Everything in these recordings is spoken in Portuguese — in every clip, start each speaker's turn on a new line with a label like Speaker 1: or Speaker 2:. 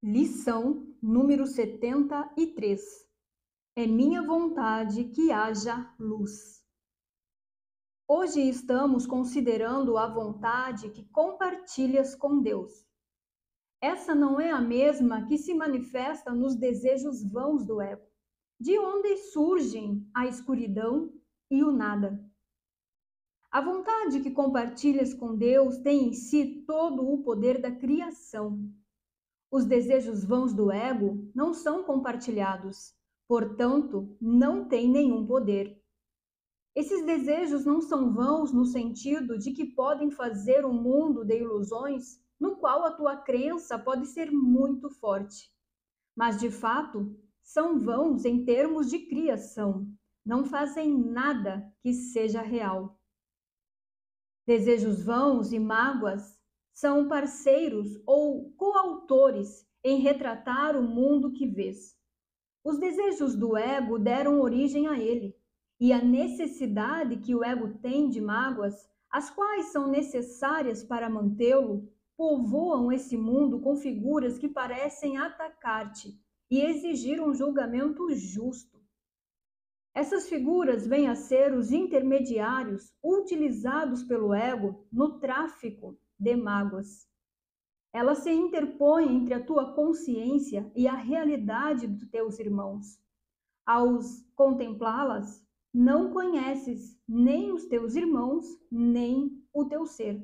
Speaker 1: Lição número 73. É minha vontade que haja luz. Hoje estamos considerando a vontade que compartilhas com Deus. Essa não é a mesma que se manifesta nos desejos vãos do ego, de onde surgem a escuridão e o nada. A vontade que compartilhas com Deus tem em si todo o poder da criação. Os desejos vãos do ego não são compartilhados, portanto, não têm nenhum poder. Esses desejos não são vãos no sentido de que podem fazer um mundo de ilusões no qual a tua crença pode ser muito forte. Mas, de fato, são vãos em termos de criação. Não fazem nada que seja real. Desejos vãos e mágoas são parceiros ou coautores em retratar o mundo que vês. Os desejos do ego deram origem a ele, e a necessidade que o ego tem de mágoas, as quais são necessárias para mantê-lo, povoam esse mundo com figuras que parecem atacar-te e exigir um julgamento justo. Essas figuras vêm a ser os intermediários utilizados pelo ego no tráfico de mágoas. Elas se interpõem entre a tua consciência e a realidade dos teus irmãos. Ao contemplá-las, não conheces nem os teus irmãos, nem o teu ser.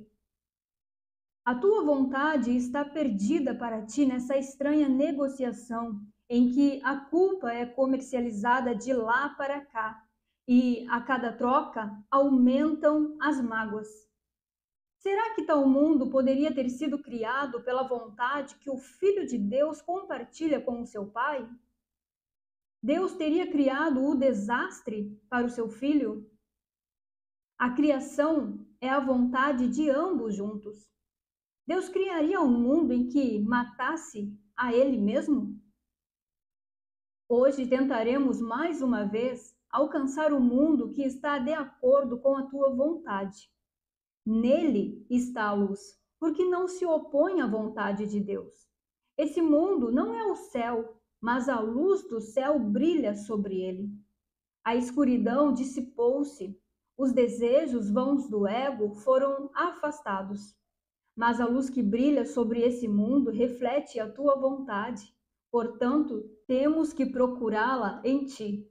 Speaker 1: A tua vontade está perdida para ti nessa estranha negociação em que a culpa é comercializada de lá para cá e, a cada troca, aumentam as mágoas. Será que tal mundo poderia ter sido criado pela vontade que o Filho de Deus compartilha com o seu Pai? Deus teria criado o desastre para o seu Filho? A criação é a vontade de ambos juntos. Deus criaria um mundo em que matasse a Ele mesmo? Hoje tentaremos mais uma vez alcançar o mundo que está de acordo com a tua vontade. Nele está a luz, porque não se opõe à vontade de Deus. Esse mundo não é o céu, mas a luz do céu brilha sobre ele. A escuridão dissipou-se, os desejos vãos do ego foram afastados. Mas a luz que brilha sobre esse mundo reflete a tua vontade. Portanto, temos que procurá-la em ti.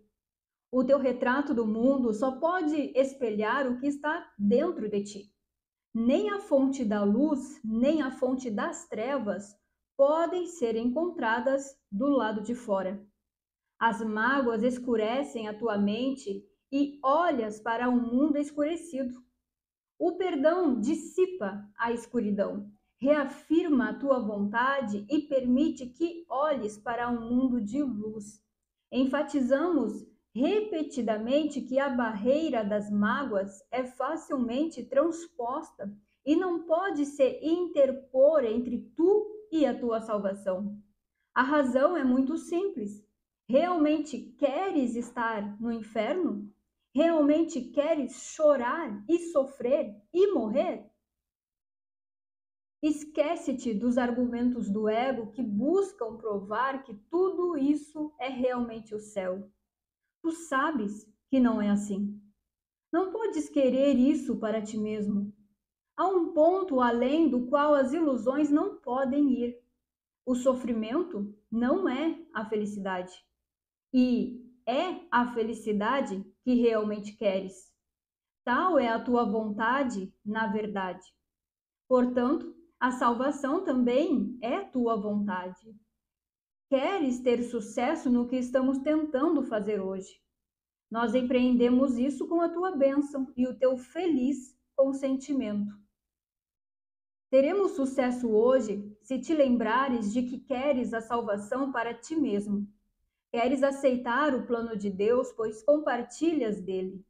Speaker 1: O teu retrato do mundo só pode espelhar o que está dentro de ti. Nem a fonte da luz, nem a fonte das trevas podem ser encontradas do lado de fora. As mágoas escurecem a tua mente e olhas para um mundo escurecido. O perdão dissipa a escuridão, reafirma a tua vontade e permite que olhes para um mundo de luz. Enfatizamos repetidamente que a barreira das mágoas é facilmente transposta e não pode se interpor entre tu e a tua salvação. A razão é muito simples. Realmente queres estar no inferno? Realmente queres chorar e sofrer e morrer? Esquece-te dos argumentos do ego que buscam provar que tudo isso é realmente o céu. Tu sabes que não é assim. Não podes querer isso para ti mesmo. Há um ponto além do qual as ilusões não podem ir. O sofrimento não é a felicidade. E é a felicidade que realmente queres. Tal é a tua vontade, na verdade. Portanto, a salvação também é tua vontade. Queres ter sucesso no que estamos tentando fazer hoje. Nós empreendemos isso com a tua bênção e o teu feliz consentimento. Teremos sucesso hoje se te lembrares de que queres a salvação para ti mesmo. Queres aceitar o plano de Deus, pois compartilhas dele.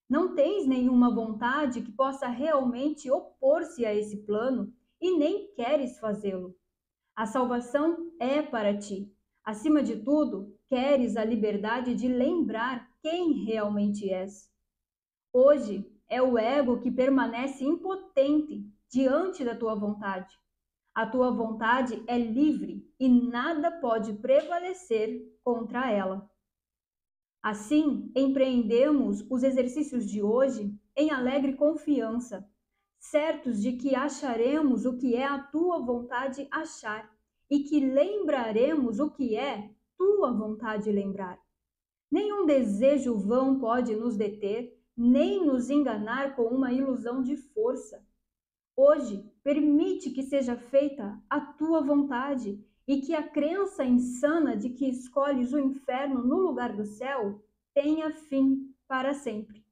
Speaker 1: Não tens nenhuma vontade que possa realmente opor-se a esse plano e nem queres fazê-lo. A salvação é para ti. Acima de tudo, queres a liberdade de lembrar quem realmente és. Hoje é o ego que permanece impotente diante da tua vontade. A tua vontade é livre e nada pode prevalecer contra ela. Assim, empreendemos os exercícios de hoje em alegre confiança, certos de que acharemos o que é a tua vontade achar e que lembraremos o que é tua vontade lembrar. Nenhum desejo vão pode nos deter, nem nos enganar com uma ilusão de força. Hoje, permite que seja feita a tua vontade e que a crença insana de que escolhes o inferno no lugar do céu tenha fim para sempre.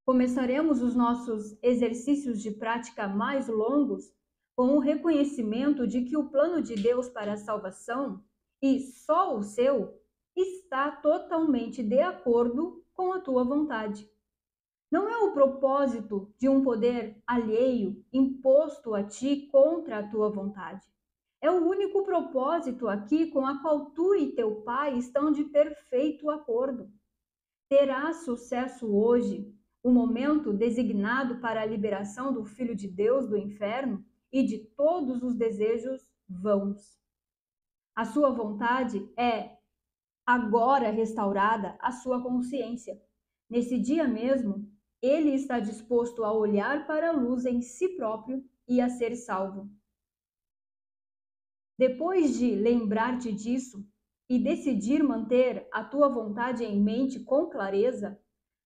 Speaker 1: Começaremos os nossos exercícios de prática mais longos com o reconhecimento de que o plano de Deus para a salvação, e só o seu, está totalmente de acordo com a tua vontade. Não é o propósito de um poder alheio imposto a ti contra a tua vontade. É o único propósito aqui com a qual tu e teu Pai estão de perfeito acordo. Terás sucesso hoje, o momento designado para a liberação do Filho de Deus do inferno e de todos os desejos vãos. A sua vontade é agora restaurada a sua consciência. Nesse dia mesmo, ele está disposto a olhar para a luz em si próprio e a ser salvo. Depois de lembrar-te disso e decidir manter a tua vontade em mente com clareza,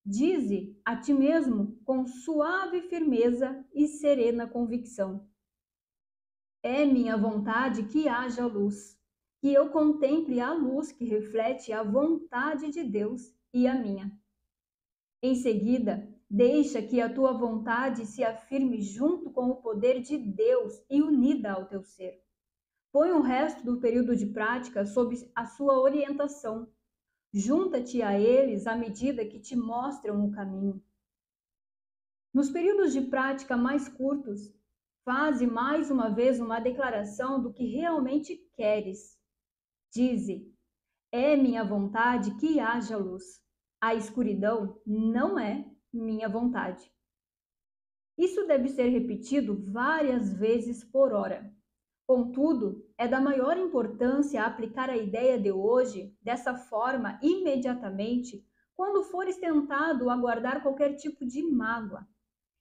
Speaker 1: dize a ti mesmo com suave firmeza e serena convicção: é minha vontade que haja luz, que eu contemple a luz que reflete a vontade de Deus e a minha. Em seguida, deixa que a tua vontade se afirme junto com o poder de Deus e unida ao teu ser. Põe o resto do período de prática sob a sua orientação. Junta-te a eles à medida que te mostram o caminho. Nos períodos de prática mais curtos, faze mais uma vez uma declaração do que realmente queres. Dize: é minha vontade que haja luz. A escuridão não é minha vontade. Isso deve ser repetido várias vezes por hora. Contudo, é da maior importância aplicar a ideia de hoje dessa forma imediatamente quando fores tentado a guardar qualquer tipo de mágoa.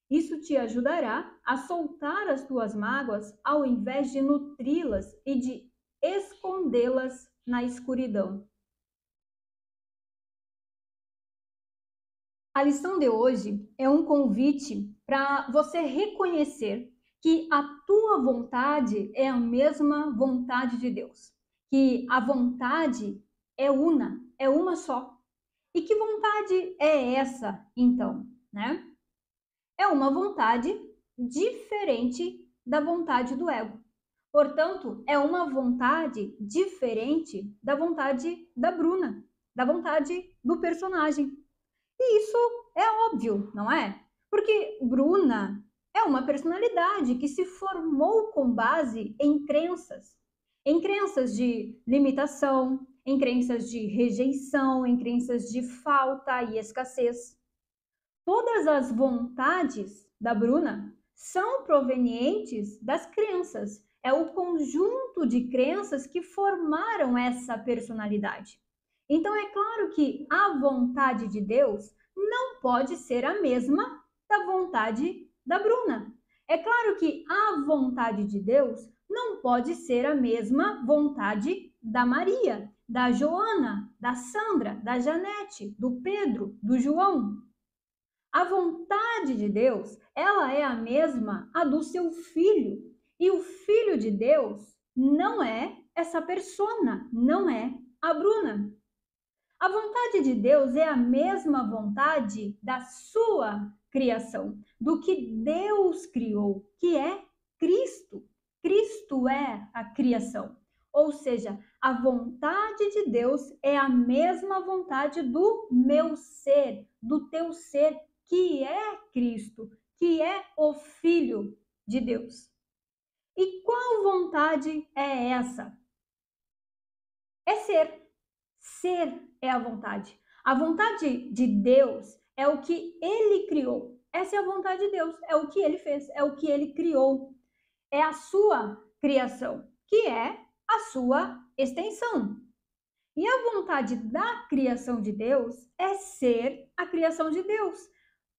Speaker 1: Isso te ajudará a soltar as tuas mágoas ao invés de nutri-las e de escondê-las na escuridão. A lição de hoje é um convite para você reconhecer que a tua vontade é a mesma vontade de Deus, que a vontade é uma só. E que vontade é essa, então, né? É uma vontade diferente da vontade do ego. Portanto, é uma vontade diferente da vontade da Bruna, da vontade do personagem. E isso é óbvio, não é? Porque Bruna é uma personalidade que se formou com base em crenças de limitação, em crenças de rejeição, em crenças de falta e escassez. Todas as vontades da Bruna são provenientes das crenças. É o conjunto de crenças que formaram essa personalidade. Então, é claro que a vontade de Deus não pode ser a mesma da vontade da Bruna. É claro que a vontade de Deus não pode ser a mesma vontade da Maria, da Joana, da Sandra, da Janete, do Pedro, do João. A vontade de Deus, ela é a mesma a do seu filho. E o filho de Deus não é essa persona, não é a Bruna. A vontade de Deus é a mesma vontade da sua criação, do que Deus criou, que é Cristo. Cristo é a criação. Ou seja, a vontade de Deus é a mesma vontade do meu ser, do teu ser, que é Cristo, que é o Filho de Deus. E qual vontade é essa? É ser. Ser é a vontade. A vontade de Deus é o que Ele criou. Essa é a vontade de Deus, é o que Ele fez, é o que Ele criou. é a sua criação, que é a sua extensão. E a vontade da criação de Deus é ser a criação de Deus.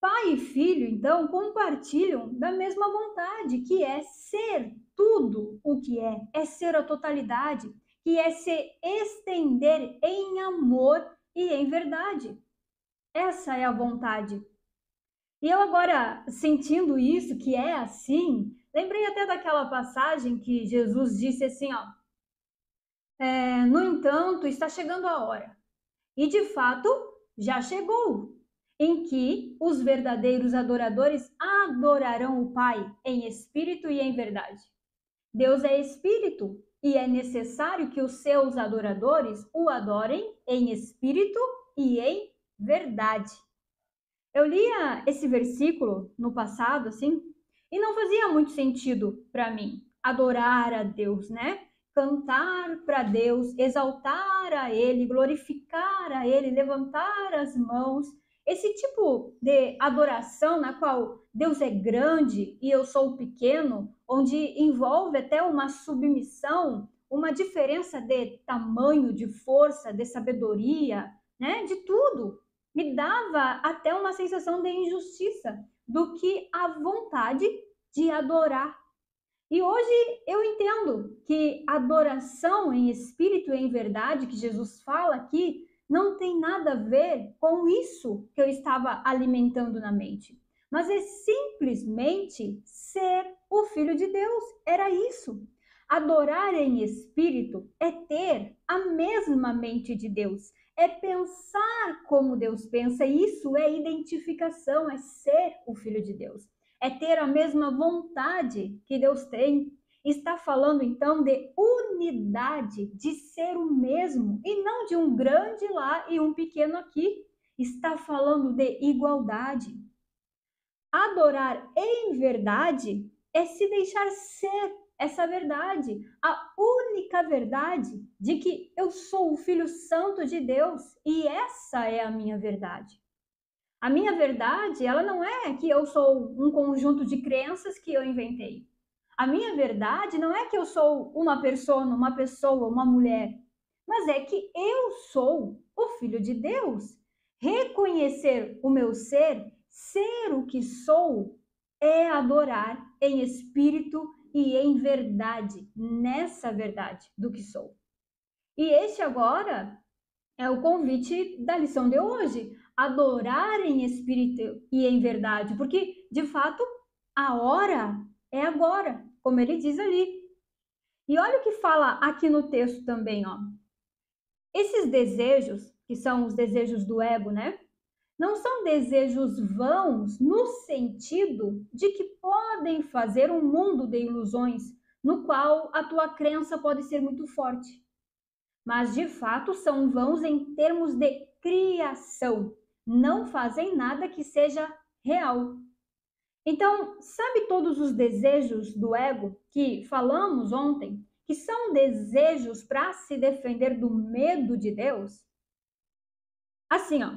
Speaker 1: Pai e filho, então, compartilham da mesma vontade, que é ser tudo o que é ser a totalidade, que é se estender em amor e em verdade. Essa é a vontade. E eu agora, sentindo isso, que é assim, lembrei até daquela passagem que Jesus disse assim, ó, no entanto, está chegando a hora, e de fato já chegou, em que os verdadeiros adoradores adorarão o Pai em espírito e em verdade. Deus é espírito e é necessário que os seus adoradores o adorem em espírito e em verdade. Eu lia esse versículo no passado, assim, e não fazia muito sentido para mim adorar a Deus, né? Cantar para Deus, exaltar a Ele, glorificar a Ele, levantar as mãos. Esse tipo de adoração na qual Deus é grande e eu sou pequeno, onde envolve até uma submissão, uma diferença de tamanho, de força, de sabedoria, né? De tudo. Me dava até uma sensação de injustiça do que a vontade de adorar. E hoje eu entendo que adoração em espírito e em verdade, que Jesus fala aqui, não tem nada a ver com isso que eu estava alimentando na mente, mas é simplesmente ser o Filho de Deus. Era isso. Adorar em espírito é ter a mesma mente de Deus, é pensar como Deus pensa, e isso é identificação, é ser o Filho de Deus, é ter a mesma vontade que Deus tem. Está falando então de unidade, de ser o mesmo, e não de um grande lá e um pequeno aqui. Está falando de igualdade. Adorar em verdade é se deixar ser essa verdade, a única verdade de que eu sou o Filho Santo de Deus e essa é a minha verdade. A minha verdade, ela não é que eu sou um conjunto de crenças que eu inventei. A minha verdade não é que eu sou uma pessoa, uma mulher, mas é que eu sou o Filho de Deus. Reconhecer o meu ser o que sou, é adorar em espírito e em verdade, nessa verdade do que sou. E este agora é o convite da lição de hoje, adorar em espírito e em verdade, porque de fato a hora é agora, como ele diz ali. E olha o que fala aqui no texto também, ó. Esses desejos, que são os desejos do ego, né? Não são desejos vãos no sentido de que podem fazer um mundo de ilusões no qual a tua crença pode ser muito forte. Mas de fato são vãos em termos de criação. Não fazem nada que seja real. Então, sabe todos os desejos do ego que falamos ontem, que são desejos para se defender do medo de Deus? Assim, ó,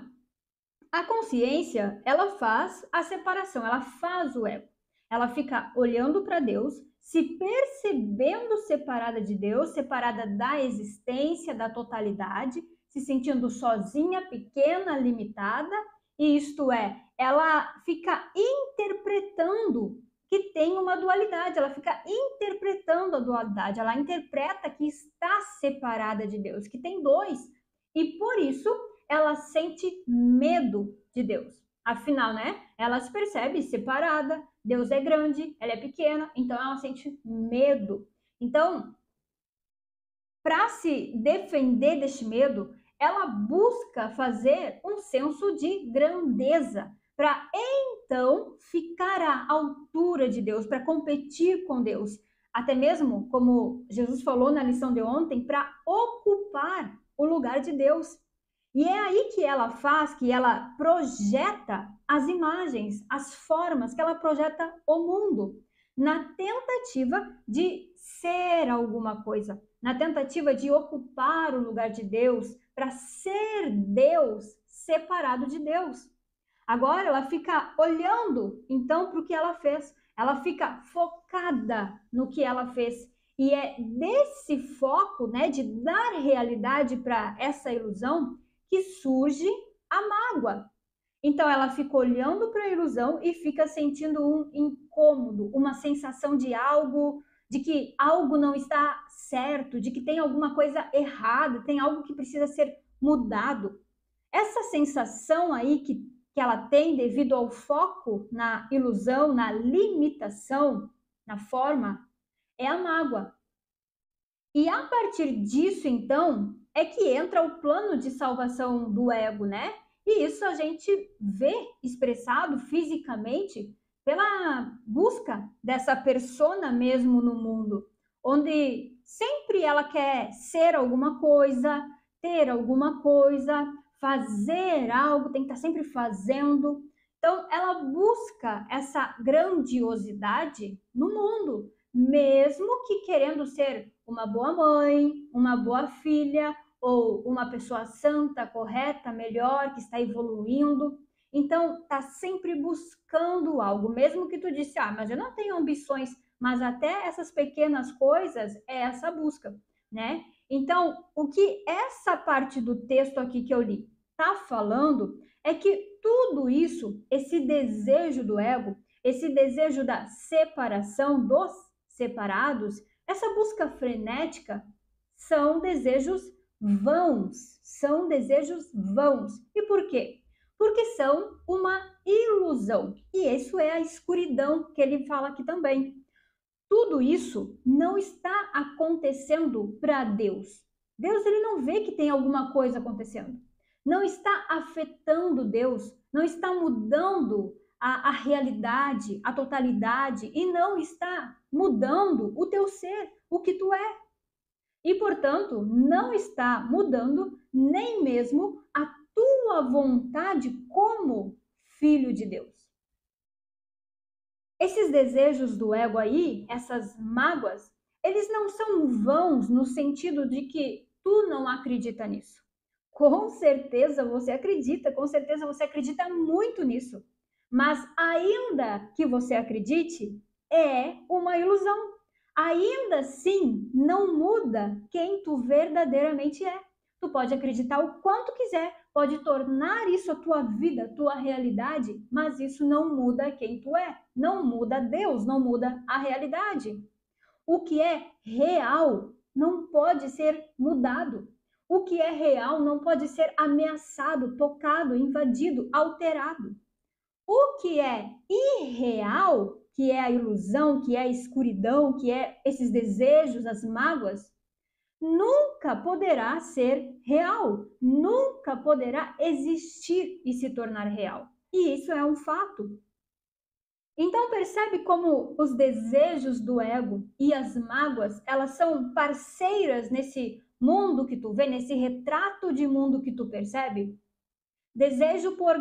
Speaker 1: a consciência, ela faz a separação, ela faz o ego. Ela fica olhando para Deus, se percebendo separada de Deus, separada da existência, da totalidade, se sentindo sozinha, pequena, limitada, e isto é, ela fica interpretando que tem uma dualidade, ela fica interpretando a dualidade, ela interpreta que está separada de Deus, que tem dois, e por isso ela sente medo de Deus. Afinal, né? Ela se percebe separada, Deus é grande, ela é pequena, então ela sente medo. Então, para se defender deste medo, ela busca fazer um senso de grandeza, para então ficar à altura de Deus, para competir com Deus. Até mesmo, como Jesus falou na lição de ontem, para ocupar o lugar de Deus. E é aí que ela faz, que ela projeta as imagens, as formas, que ela projeta o mundo, na tentativa de ser alguma coisa, na tentativa de ocupar o lugar de Deus, para ser Deus separado de Deus. Agora ela fica olhando, então, para o que ela fez. ela fica focada no que ela fez. E é desse foco, né, de dar realidade para essa ilusão, que surge a mágoa. Então ela fica olhando para a ilusão e fica sentindo um incômodo, uma sensação de algo, de que algo não está certo, de que tem alguma coisa errada, tem algo que precisa ser mudado. Essa sensação aí que ela tem devido ao foco na ilusão, na limitação, na forma, é a mágoa. E a partir disso, então, é que entra o plano de salvação do ego, né? E isso a gente vê expressado fisicamente pela busca dessa persona mesmo no mundo, onde sempre ela quer ser alguma coisa, ter alguma coisa, fazer algo, tem que estar sempre fazendo. Então, ela busca essa grandiosidade no mundo, mesmo que querendo ser uma boa mãe, uma boa filha, ou uma pessoa santa, correta, melhor, que está evoluindo. Então, está sempre buscando algo, mesmo que tu disse, mas eu não tenho ambições, mas até essas pequenas coisas é essa busca, né? Então, o que essa parte do texto aqui que eu li está falando é que tudo isso, esse desejo do ego, esse desejo da separação dos separados, essa busca frenética são desejos vãos, são desejos vãos. E por quê? Porque são uma ilusão. E isso é a escuridão que ele fala aqui também. Tudo isso não está acontecendo para Deus. Deus ele não vê que tem alguma coisa acontecendo. Não está afetando Deus, não está mudando a realidade, a totalidade, e não está mudando o teu ser, o que tu é. E, portanto, não está mudando nem mesmo a tua vontade como filho de Deus. Esses desejos do ego aí, essas mágoas, eles não são vãos no sentido de que tu não acredita nisso. Com certeza você acredita, com certeza você acredita muito nisso. Mas ainda que você acredite, é uma ilusão. Ainda assim, não muda quem tu verdadeiramente é. Tu pode acreditar o quanto quiser, pode tornar isso a tua vida, a tua realidade, mas isso não muda quem tu é, não muda Deus, não muda a realidade. O que é real não pode ser mudado. O que é real não pode ser ameaçado, tocado, invadido, alterado. O que é irreal, que é a ilusão, que é a escuridão, que é esses desejos, as mágoas, nunca poderá ser real, nunca poderá existir e se tornar real. E isso é um fato. Então percebe como os desejos do ego e as mágoas, elas são parceiras nesse mundo que tu vê, nesse retrato de mundo que tu percebe? Desejo por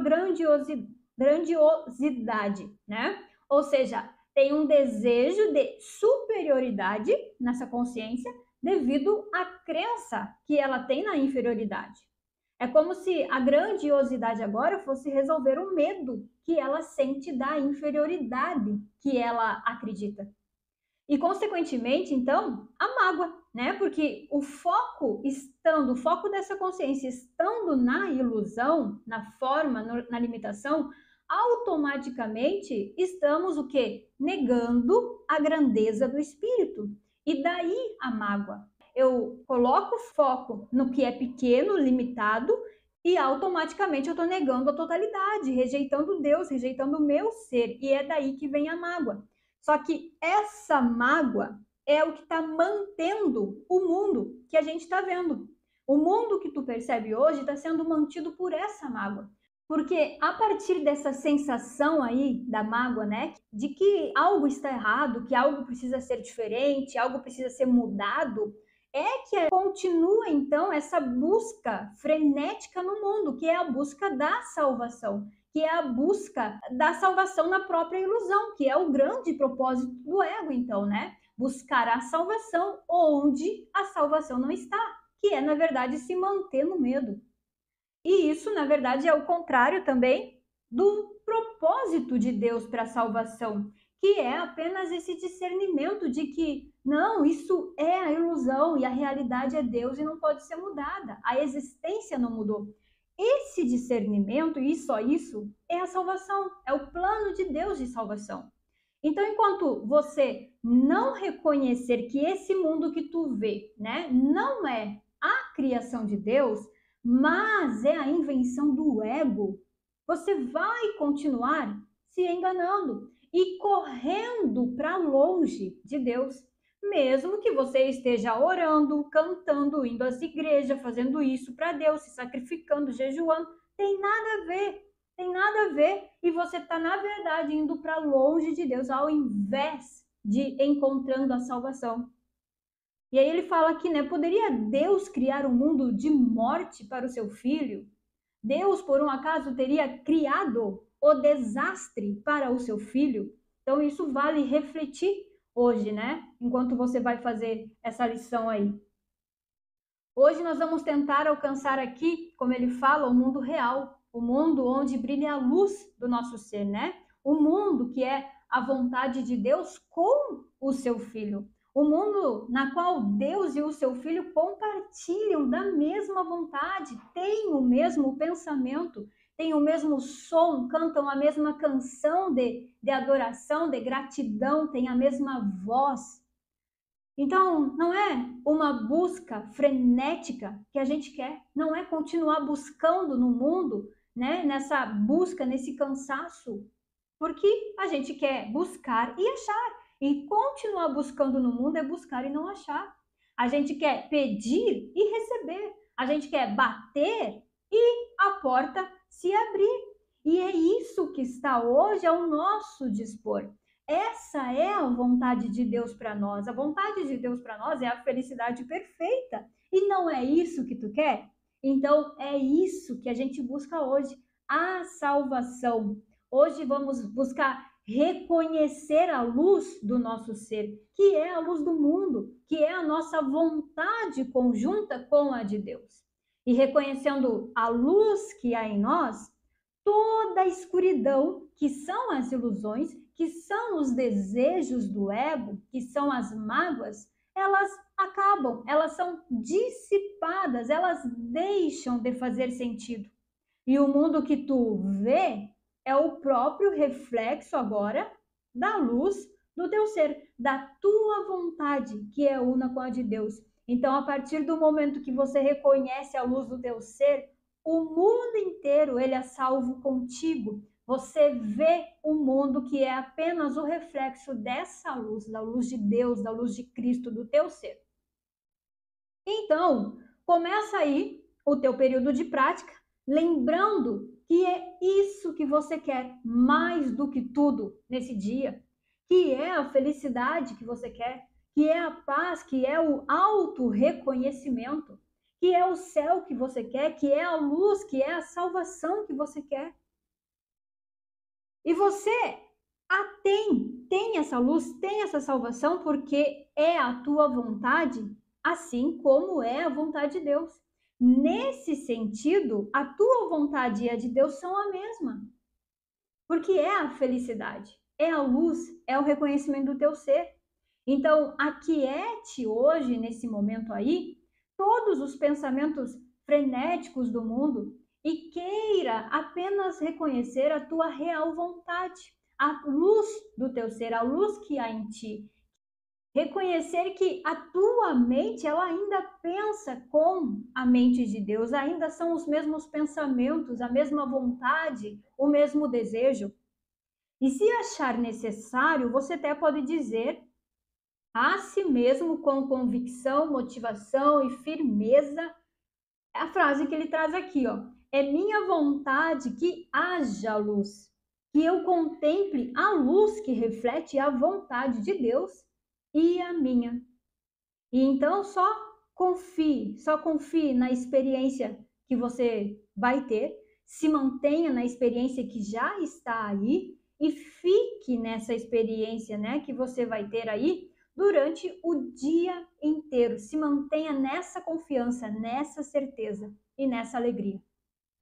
Speaker 1: grandiosidade, né? Ou seja, tem um desejo de superioridade nessa consciência devido à crença que ela tem na inferioridade. É como se a grandiosidade agora fosse resolver o medo que ela sente da inferioridade que ela acredita. E, consequentemente, então, a mágoa, né? Porque o foco dessa consciência estando na ilusão, na forma, na limitação, automaticamente estamos o quê? Negando a grandeza do espírito. E daí a mágoa. Eu coloco foco no que é pequeno, limitado, e automaticamente eu estou negando a totalidade, rejeitando Deus, rejeitando o meu ser. E é daí que vem a mágoa. Só que essa mágoa é o que está mantendo o mundo que a gente está vendo. O mundo que tu percebe hoje está sendo mantido por essa mágoa. Porque a partir dessa sensação aí da mágoa, né, de que algo está errado, que algo precisa ser diferente, algo precisa ser mudado, é que continua então essa busca frenética no mundo, que é a busca da salvação, que é a busca da salvação na própria ilusão, que é o grande propósito do ego, então, né? Buscar a salvação onde a salvação não está, que é, na verdade, se manter no medo. E isso, na verdade, é o contrário também do propósito de Deus para a salvação, que é apenas esse discernimento de que não, isso é a ilusão e a realidade é Deus e não pode ser mudada. A existência não mudou. Esse discernimento, e só isso, é a salvação, é o plano de Deus de salvação. Então, enquanto você não reconhecer que esse mundo que tu vê, né, não é a criação de Deus, mas é a invenção do ego, você vai continuar se enganando e correndo para longe de Deus, mesmo que você esteja orando, cantando, indo às igrejas, fazendo isso para Deus, se sacrificando, jejuando, tem nada a ver. Tem nada a ver e você está, na verdade, indo para longe de Deus, ao invés de encontrando a salvação. E aí ele fala aqui, né? Poderia Deus criar um mundo de morte para o seu filho? Deus, por um acaso, teria criado o desastre para o seu filho? Então, isso vale refletir hoje, né? Enquanto você vai fazer essa lição aí. Hoje nós vamos tentar alcançar aqui, como ele fala, o mundo real, o mundo onde brilha a luz do nosso ser, né? O mundo que é a vontade de Deus com o seu filho. O mundo na qual Deus e o seu filho compartilham da mesma vontade, têm o mesmo pensamento, têm o mesmo som, cantam a mesma canção de adoração, de gratidão, têm a mesma voz. Então, não é uma busca frenética que a gente quer, não é continuar buscando no mundo, né, nessa busca, nesse cansaço, porque a gente quer buscar e achar, e continuar buscando no mundo é buscar e não achar. A gente quer pedir e receber, a gente quer bater e a porta se abrir. E é isso que está hoje ao nosso dispor. Essa é a vontade de Deus para nós. A vontade de Deus para nós é a felicidade perfeita. E não é isso que tu quer? Então é isso que a gente busca hoje, a salvação. Hoje vamos buscar reconhecer a luz do nosso ser, que é a luz do mundo, que é a nossa vontade conjunta com a de Deus. E reconhecendo a luz que há em nós, toda a escuridão, que são as ilusões, que são os desejos do ego, que são as mágoas, elas acabam, elas são dissipadas, elas deixam de fazer sentido. E o mundo que tu vê é o próprio reflexo agora da luz do teu ser, da tua vontade, que é una com a de Deus. Então, a partir do momento que você reconhece a luz do teu ser, o mundo inteiro ele é salvo contigo. Você vê o mundo que é apenas o reflexo dessa luz, da luz de Deus, da luz de Cristo, do teu ser. Então, começa aí o teu período de prática, lembrando que é isso que você quer mais do que tudo nesse dia, que é a felicidade que você quer, que é a paz, que é o auto-reconhecimento, que é o céu que você quer, que é a luz, que é a salvação que você quer. E você tem essa luz, tem essa salvação, porque é a tua vontade, assim como é a vontade de Deus. Nesse sentido, a tua vontade e a de Deus são a mesma. Porque é a felicidade, é a luz, é o reconhecimento do teu ser. Então, aquiete hoje, nesse momento aí, todos os pensamentos frenéticos do mundo e queira apenas reconhecer a tua real vontade, a luz do teu ser, a luz que há em ti. Reconhecer que a tua mente, ela ainda pensa com a mente de Deus, ainda são os mesmos pensamentos, a mesma vontade, o mesmo desejo. E se achar necessário, você até pode dizer a si mesmo com convicção, motivação e firmeza, é a frase que ele traz aqui, ó. É minha vontade que haja luz, que eu contemple a luz que reflete a vontade de Deus e a minha. E então só confie na experiência que você vai ter, se mantenha na experiência que já está aí e fique nessa experiência, né, que você vai ter aí durante o dia inteiro. Se mantenha nessa confiança, nessa certeza e nessa alegria.